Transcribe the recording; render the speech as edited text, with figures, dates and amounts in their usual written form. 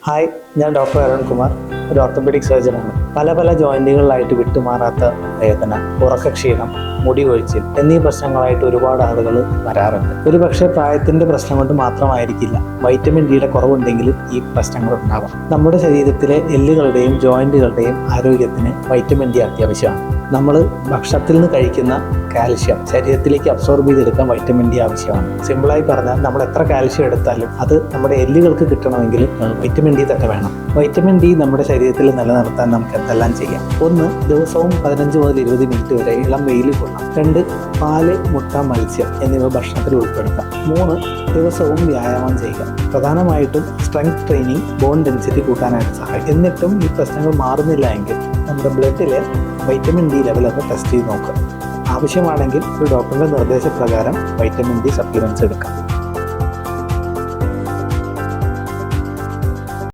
Hi, ഞാൻ doctor Arunkumar, ഒരു orthopaedic സർജനാണ്. പല ജോയിന്റുകളിലായിട്ട് വിട്ടുമാറാത്ത വേദന, ഉറക്കക്ഷീണം, മുടി കൊഴിച്ചിൽ എന്നീ പ്രശ്നങ്ങളായിട്ട് ഒരുപാട് ആളുകൾ വരാറുണ്ട്. ഒരു പക്ഷേ പ്രായത്തിൻ്റെ പ്രശ്നം കൊണ്ട് മാത്രമായിരിക്കില്ല, വൈറ്റമിൻ ഡിയുടെ കുറവുണ്ടെങ്കിലും ഈ പ്രശ്നങ്ങൾ ഉണ്ടാവാം. നമ്മുടെ ശരീരത്തിലെ എല്ലുകളുടെയും ജോയിന്റുകളുടെയും ആരോഗ്യത്തിന് വൈറ്റമിൻ ഡി അത്യാവശ്യമാണ്. നമ്മൾ ഭക്ഷണത്തിൽ നിന്ന് കഴിക്കുന്ന കാൽഷ്യം ശരീരത്തിലേക്ക് അബ്സോർബ് ചെയ്തെടുക്കാൻ വൈറ്റമിൻ ഡി ആവശ്യമാണ്. സിമ്പിളായി പറഞ്ഞാൽ നമ്മൾ എത്ര കാൽഷ്യം എടുത്താലും അത് നമ്മുടെ എല്ലുകൾക്ക് കിട്ടണമെങ്കിൽ വൈറ്റമിൻ ഡി തന്നെ വേണം. വൈറ്റമിൻ ഡി നമ്മുടെ ശരീരത്തിൽ നിലനിർത്താൻ നമുക്ക് എന്തെല്ലാം ചെയ്യാം? 1. ദിവസവും 15 മുതൽ 20 മിനിറ്റ് വരെ ഇളം വെയിലിൽ കൊള്ളാം. 2. പാല്, മുട്ട, മത്സ്യം എന്നിവ ഭക്ഷണത്തിൽ ഉൾപ്പെടുത്താം. 3. ദിവസവും വ്യായാമം ചെയ്യുക. പ്രധാനമായിട്ടും സ്ട്രെങ്ത് ട്രെയിനിങ് ബോൺ ഡെൻസിറ്റി കൂട്ടാനായിട്ട് സഹായിക്കും. എന്നിട്ടും ഈ പ്രശ്നങ്ങൾ മാറുന്നില്ല എങ്കിൽ നമ്മുടെ ബ്ലഡിലെ വൈറ്റമിൻ ഡി ലെവൽ ഒന്ന് ടെസ്റ്റ് ചെയ്ത് നോക്കുക. ആവശ്യമാണെങ്കിൽ ഒരു ഡോക്ടറുടെ നിർദ്ദേശപ്രകാരം വൈറ്റമിൻ ഡി സപ്ലിമെൻറ്റ്സ് എടുക്കാം.